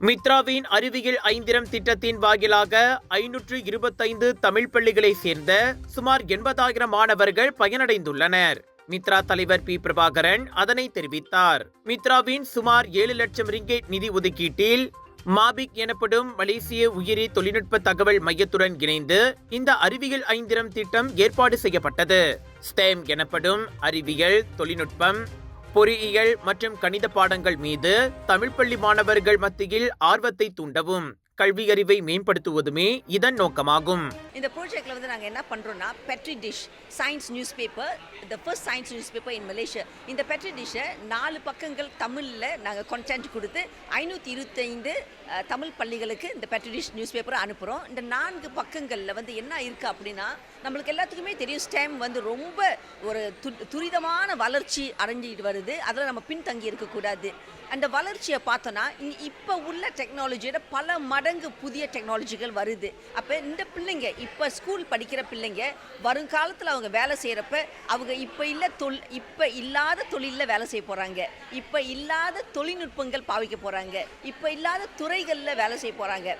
மித்ராவின் அறிவியல் ஐந்திரம் திட்டத்தின் வாயிலாக 525 தமிழ் பள்ளிகளை சேர்ந்த சுமார் 80,000 மாணவர்கள் பயனடைந்துள்ளனர். மித்ரா தலைவர் பி. பிரபாகரன் அதனை தெரிவித்தார். மித்ராவின் சுமார் 7 லட்சம் ரிங்கெட் நிதி ஒதுக்கீட்டில் மாபிக் எனப்படும் மலேசிய உயிரி தொழில்நுட்ப தகவல் மையத்துடன் இணைந்து இந்த அறிவியல் ஐந்திரம் திட்டம் ஏற்பாடு செய்யப்பட்டது. ஸ்டெம் எனப்படும் அறிவியல், தொழில்நுட்பம், பொறியியல் மற்றும் கணித பாடங்கள் மீது தமிழ் பள்ளி மாணவர்கள் மத்தியில் ஆர்வத்தை தூண்டவும் கல்வி அறிவை மேம்படுத்துவதுமே இதன் நோக்கமாகும். இந்த ப்ராஜெக்ட்ல வந்து நாங்கள் என்ன பண்றோம்னா petri dish science newspaper, the first science newspaper in Malaysia. இந்த பெட்ரி டிஷ்ஷை 4 பக்கங்கள் தமிழில் நாங்கள் கண்டென்ட் கொடுத்து 525 தமிழ் பள்ளிகளுக்கு இந்த பெட்ரி டிஷ் நியூஸ் பேப்பரை அனுப்புகிறோம். இந்த 4 பக்கங்களில் வந்து என்ன இருக்குது அப்படின்னா, நம்மளுக்கு எல்லாத்துக்குமே தெரியும் ஸ்டெம் வந்து ரொம்ப ஒரு துரிதமான வளர்ச்சி அடைஞ்சிட்டு வருது. அதில் நம்ம பின்தங்கி இருக்கக்கூடாது. அந்த வளர்ச்சியை பார்த்தோன்னா இப்போ உள்ள டெக்னாலஜியோட பல மடங்கு புதிய டெக்னாலஜிகள் வருது. அப்போ இந்த பிள்ளைங்க இப்போ ஸ்கூல் படிக்கிற பிள்ளைங்க வருங்காலத்தில் அவங்க வேலை செய்கிறப்ப அவங்க இப்போ இல்லாத தொழிலில் வேலை செய்ய போகிறாங்க, இப்போ இல்லாத தொழில்நுட்பங்கள் பாவிக்க போகிறாங்க, இப்போ இல்லாத துறைகளில் வேலை செய்ய போகிறாங்க.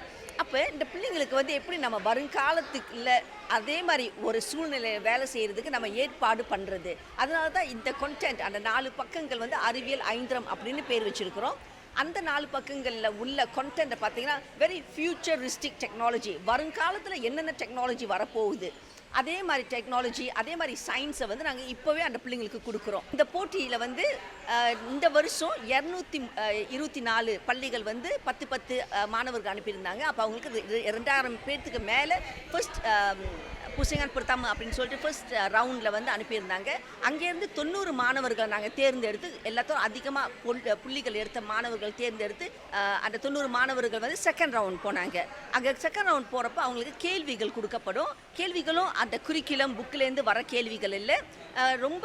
அப்போ இந்த பிள்ளைங்களுக்கு வந்து எப்படி நம்ம வருங்காலத்துக்குள்ள அதே மாதிரி ஒரு சூழ்நிலையை வேலை செய்கிறதுக்கு நம்ம ஏற்பாடு பண்ணுறது. அதனால தான் இந்த கண்டென்ட் அந்த 4 பக்கங்கள் வந்து அறிவியல் ஐந்திரம் அப்படின்னு பேர் வச்சுருக்கிறோம். அந்த 4 பக்கங்களில் உள்ள கண்டென்ட்டை பார்த்தீங்கன்னா வெரி ஃபியூச்சரிஸ்டிக் டெக்னாலஜி, வருங்காலத்தில் என்னென்ன டெக்னாலஜி வரப்போகுது அதே மாதிரி டெக்னாலஜி, அதே மாதிரி சயின்ஸை வந்து நாங்கள் இப்போவே அந்த பிள்ளைங்களுக்கு கொடுக்குறோம். இந்த போட்டியில் வந்து இந்த வருஷம் 224 பள்ளிகள் வந்து 10 மாணவர்கள் அனுப்பியிருந்தாங்க. அப்போ அவங்களுக்கு 2000 பேர்த்துக்கு மேலே ஃபர்ஸ்ட் புசிங்கான் பிரதம் அப்படின்னு சொல்லிட்டு ஃபர்ஸ்ட் ரவுண்டில் வந்து அனுப்பியிருந்தாங்க. அங்கேருந்து 90 மாணவர்களை நாங்கள் தேர்ந்தெடுத்து, எல்லாத்தையும் அதிகமாக புள்ளிகள் எடுத்த மாணவர்கள் தேர்ந்தெடுத்து அந்த 90 மாணவர்கள் வந்து செகண்ட் ரவுண்ட் போனாங்க. அங்கே செகண்ட் ரவுண்ட் போகிறப்ப அவங்களுக்கு கேள்விகள் கொடுக்கப்படும். கேள்விகளும் அந்த குறிக்குலம் புக்கிலேருந்து வர கேள்விகள் இல்லை, ரொம்ப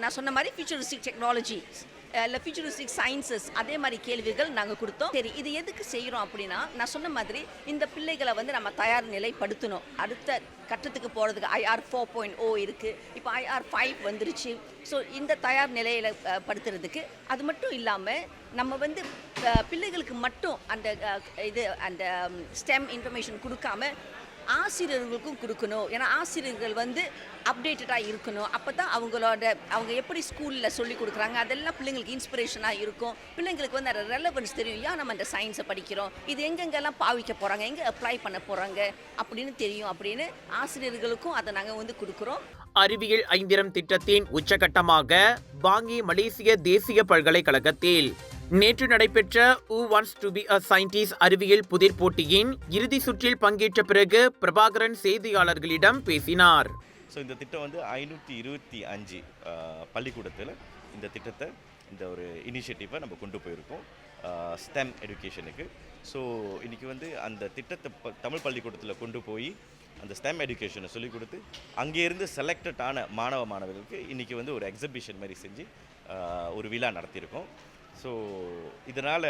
நான் சொன்ன மாதிரி ஃபியூச்சரிஸ்டிக் டெக்னாலஜி இல்லை ஃபியூச்சரிஸ்டிக் சயின்சஸ் அதே மாதிரி கேள்விகள் நாங்கள் கொடுத்தோம். சரி, இது எதுக்கு செய்கிறோம் அப்படின்னா, நான் சொன்ன மாதிரி இந்த பிள்ளைகளை வந்து நம்ம தயார் நிலைப்படுத்தணும். அடுத்த கட்டத்துக்கு போகிறதுக்கு IR 4.0 இருக்குது, இப்போ IR 5 வந்துருச்சு. ஸோ இந்த தயார் நிலையில் படுத்துறதுக்கு அது மட்டும் இல்லாமல் நம்ம வந்து பிள்ளைகளுக்கு மட்டும் அந்த ஸ்டெம் இன்ஃபர்மேஷன் கொடுக்காம ஆசிரியர்களுக்கும் கொடுக்கணும். ஏன்னா ஆசிரியர்கள் வந்து அப்டேட்டடாக இருக்கணும். அப்போ தான் அவங்க எப்படி ஸ்கூலில் சொல்லி கொடுக்குறாங்க அதெல்லாம் பிள்ளைங்களுக்கு இன்ஸ்பிரேஷனாக இருக்கும். பிள்ளைங்களுக்கு வந்து அந்த ரெலவன்ஸ் தெரியும். ஏன் நம்ம அந்த சயின்ஸை படிக்கிறோம், இது எங்கெங்கெல்லாம் பாவிக்க போகிறாங்க, எங்கே அப்ளை பண்ண போகிறாங்க அப்படின்னு தெரியும். அப்படின்னு ஆசிரியர்களுக்கும் அதை நாங்கள் வந்து கொடுக்குறோம். அறிவியல் ஐந்திரம் திட்டத்தின் உச்சகட்டமாக பாங்கி மலேசிய தேசிய பல்கலைக்கழகத்தில் நேற்று நடைபெற்ற Who Wants to be a Scientist அறிவியல் புதிர் போட்டியின் இறுதி சுற்றில் பங்கேற்ற பிறகு பிரபாகரன் செய்தியாளர்களிடம் பேசினார். ஸோ இந்த திட்டம் வந்து 525 பள்ளிக்கூடத்தில் இந்த திட்டத்தை, இந்த ஒரு இனிஷியேட்டிவை நம்ம கொண்டு போயிருக்கோம் ஸ்டெம் எடுகேஷனுக்கு. ஸோ இன்றைக்கி வந்து அந்த திட்டத்தை தமிழ் பள்ளிக்கூடத்தில் கொண்டு போய் அந்த ஸ்டெம் எடுகேஷனை சொல்லிக் கொடுத்து அங்கேருந்து செலக்டடான மாணவர்களுக்கு இன்றைக்கி வந்து ஒரு எக்ஸிபிஷன் மாதிரி செஞ்சு ஒரு விழா நடத்தியிருக்கோம். ஸோ இதனால்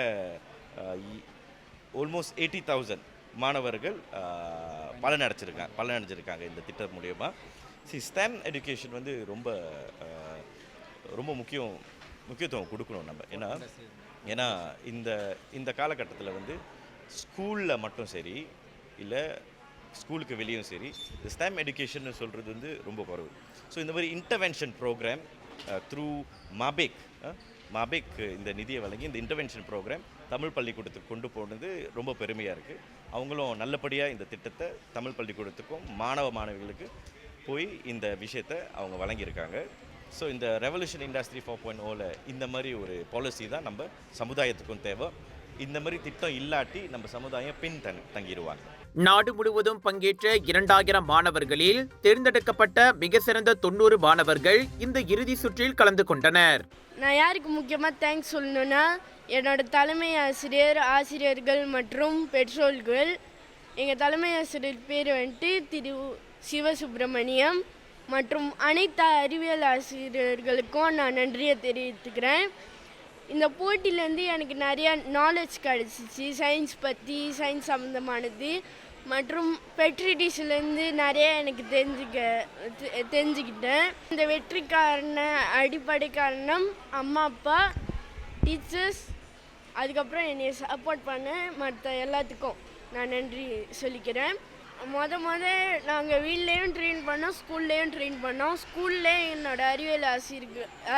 ஆல்மோஸ்ட் 80,000 மாணவர்கள் பலனடைஞ்சிருக்காங்க இந்த திட்டம் மூலயமா. ஸ்டெம் எடுகேஷன் வந்து ரொம்ப முக்கியத்துவம் கொடுக்கணும் நம்ம. ஏன்னா இந்த காலகட்டத்தில் வந்து ஸ்கூலில் மட்டும் சரி இல்லை ஸ்கூலுக்கு வெளியும் சரி ஸ்டெம் எடுகேஷன் சொல்கிறது வந்து ரொம்ப குறைவு. ஸோ இந்த மாதிரி இன்டர்வென்ஷன் ப்ரோக்ராம் த்ரூ மாபேக் இந்த நிதியை வழங்கி இந்த இன்டர்வென்ஷன் ப்ரோக்ராம் தமிழ் பள்ளிக்கூடத்துக்கு கொண்டு போனது ரொம்ப பெருமையாக இருக்குது. அவங்களும் நல்லபடியாக இந்த திட்டத்தை தமிழ் பள்ளிக்கூடத்துக்கும் மாணவிகளுக்கு போய் இந்த விஷயத்தை அவங்க வழங்கியிருக்காங்க. ஸோ இந்த ரெவல்யூஷன் இண்டஸ்ட்ரி 4.0ல இந்த மாதிரி ஒரு பாலிசி தான் நம்ம சமுதாயத்துக்கும் தேவை. இந்த மாதிரி திட்டம் இல்லாட்டி நம்ம சமுதாயம் தங்கிடுவாங்க. நாடு முழுவதும் பங்கேற்ற 2000 மாணவர்களில் தேர்ந்தெடுக்கப்பட்ட மிக சிறந்த 90 மாணவர்கள் இந்த இறுதி சுற்றில் கலந்து கொண்டனர். நான் யாருக்கு முக்கியமாக தேங்க்ஸ் சொல்லணுன்னா, என்னோட தலைமை ஆசிரியர்கள் மற்றும் பெற்றோர்கள். எங்கள் தலைமை ஆசிரியர் பேர் வந்துட்டு திரு சிவசுப்பிரமணியம் மற்றும் அனைத்து அறிவியல் ஆசிரியர்களுக்கும் நான் நன்றியை தெரிவித்துக்கிறேன். இந்த போட்டியிலேருந்து எனக்கு நிறையா நாலேஜ் கிடச்சிச்சு, சயின்ஸ் சம்மந்தமானது. மற்றும் பெட்ரி டிஷ்லேருந்து நிறைய எனக்கு தெரிஞ்சுக்கிட்டேன். இந்த வெற்றிக்கான அடிப்படை காரணம் அம்மா, அப்பா, டீச்சர்ஸ் அதுக்கப்புறம் என்னை சப்போர்ட் பண்ண மற்ற எல்லாத்துக்கும் நான் நன்றி சொல்லிக்கிறேன். நாங்கள் வீட்லேயும் ட்ரெயின் பண்ணோம், ஸ்கூல்லேயும் ட்ரெயின் பண்ணோம். ஸ்கூல்லே என்னோட அறிவியல்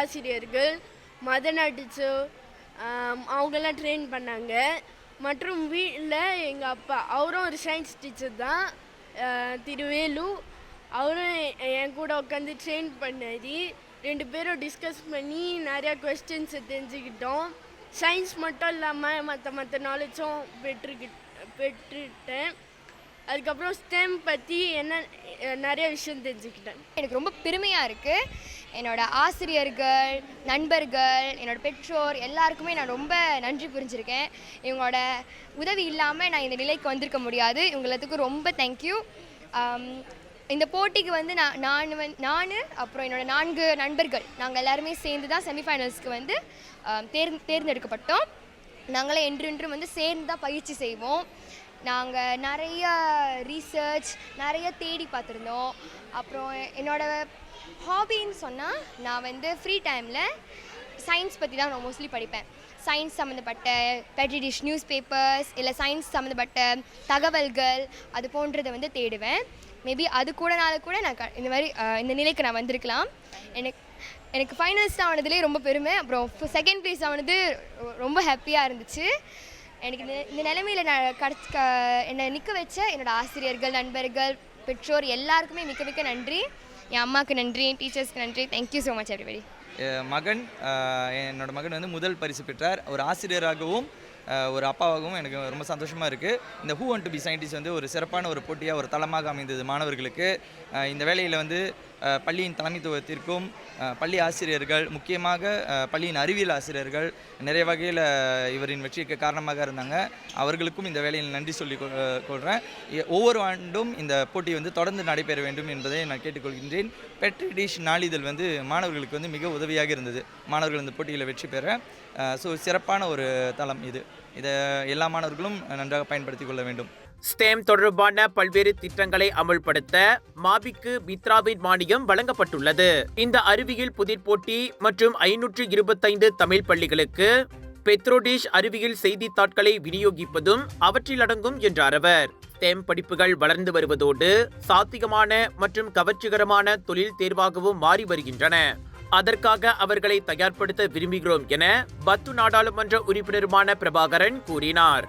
ஆசிரியர்கள் மதன் அடிச்சு அவங்கெல்லாம் ட்ரெயின் பண்ணாங்க. மற்றும் வீட்டில் எங்கள் அப்பா அவரும் ஒரு சயின்ஸ் டீச்சர் தான், திருவேலு. அவரும் என் கூட உட்காந்து ட்ரெயின் பண்ணாரு. 2 பேரும் டிஸ்கஸ் பண்ணி நிறையா கொஸ்டின்ஸை தெரிஞ்சுக்கிட்டோம். சயின்ஸ் மட்டும் இல்லாமல் மற்ற நாலேஜும் பெற்றுட்டேன். அதுக்கப்புறம் ஸ்டெம் பற்றி நிறைய விஷயம் தெரிஞ்சுக்கிட்டேன். எனக்கு ரொம்ப பெருமையாக இருக்குது. என்னோடய ஆசிரியர்கள், நண்பர்கள், என்னோடய பெற்றோர் எல்லாருக்குமே நான் ரொம்ப நன்றி புரிஞ்சிருக்கேன். இவங்களோட உதவி இல்லாமல் நான் இந்த நிலைக்கு வந்திருக்க முடியாது. இவங்களுக்கு ரொம்ப தேங்க்யூ. இந்த போட்டிக்கு வந்து நான் அப்புறம் என்னோடய 4 நண்பர்கள் நாங்கள் எல்லாருமே சேர்ந்து தான் செமிஃபைனல்ஸ்க்கு வந்து தேர்ந்தெடுக்கப்பட்டோம். நாங்களே என்றென்றும் வந்து சேர்ந்து தான் பயிற்சி செய்வோம். நாங்கள் நிறைய ரீசர்ச் நிறைய தேடி பார்த்துருந்தோம். அப்புறம் என்னோடய ஹாபின்னு சொன்னால் நான் வந்து ஃப்ரீ டைமில் சயின்ஸ் பற்றி தான் நான் மோஸ்ட்லி படிப்பேன். சயின்ஸ் சம்மந்தப்பட்ட பெட்ரி டிஷ் நியூஸ் பேப்பர்ஸ் இல்லை சயின்ஸ் சம்மந்தப்பட்ட தகவல்கள் அது போன்றதை வந்து தேடுவேன். மேபி அது கூட நான் இந்த மாதிரி இந்த நிலைக்கு நான் வந்திருக்கலாம். எனக்கு ஃபைனல்ஸ் ஆனதுலேயே ரொம்ப பெருமை. அப்புறம் செகண்ட் ப்ளேஸ் ஆனது ரொம்ப ஹாப்பியாக இருந்துச்சு. எனக்கு இந்த நிலைமையில் என்னை நிற்க வச்ச என்னோடய ஆசிரியர்கள், நண்பர்கள், பெற்றோர் எல்லாருக்குமே மிக்க நன்றி. என் அம்மாவுக்கு நன்றி, டீச்சர்ஸ்க்கு நன்றி. Thank you so much everybody. என்னோட மகன் வந்து முதல் பரிசு பெற்றார். ஒரு ஆசிரியராகவும் ஒரு அப்பாவாகவும் எனக்கு ரொம்ப சந்தோஷமாக இருக்குது. இந்த who want to be scientist வந்து ஒரு சிறப்பான ஒரு போட்டியாக ஒரு தளமாக அமைந்தது மாணவர்களுக்கு. இந்த வேளையில் வந்து பள்ளியின் தலைமைத்துவத்திற்கும் பள்ளி ஆசிரியர்கள், முக்கியமாக பள்ளியின் அறிவியல் ஆசிரியர்கள் நிறைய வகையில் இவரின் வெற்றிக்கு காரணமாக இருந்தாங்க. அவர்களுக்கும் இந்த வேளையில் நன்றி சொல்லிக் கொள்கிறேன். ஒவ்வொரு ஆண்டும் இந்த போட்டி வந்து தொடர்ந்து நடைபெற வேண்டும் என்பதை நான் கேட்டுக்கொள்கின்றேன். பெட்ரி டிஷ் நாளிதழ் வந்து மாணவர்களுக்கு வந்து மிக உதவியாக இருந்தது, மாணவர்கள் இந்த போட்டியில் வெற்றி பெற. ஸோ சிறப்பான ஒரு தளம் இதை எல்லா மாணவர்களும் நன்றாக பயன்படுத்திக் கொள்ள வேண்டும். ஸ்டெம் தொடர்பான பல்வேறு திட்டங்களை அமல்படுத்த மாபிக்கு மித்ராவின் மானியம் வழங்கப்பட்டுள்ளது. இந்த அறிவியல் புதிர் போட்டி மற்றும் 525 தமிழ் பள்ளிகளுக்கு பெட்ரோடிஷ் அறிவியல் செய்தித்தாட்களை விநியோகிப்பதும் அவற்றில் அடங்கும் என்றார் அவர். ஸ்டெம் படிப்புகள் வளர்ந்து வருவதோடு சாத்திகமான மற்றும் கவர்ச்சிகரமான தொழில் தேர்வாகவும் மாறி வருகின்றன. அதற்காக அவர்களை தயார்படுத்த விரும்புகிறோம் என பத்து நாடாளுமன்ற உறுப்பினருமான பிரபாகரன் கூறினார்.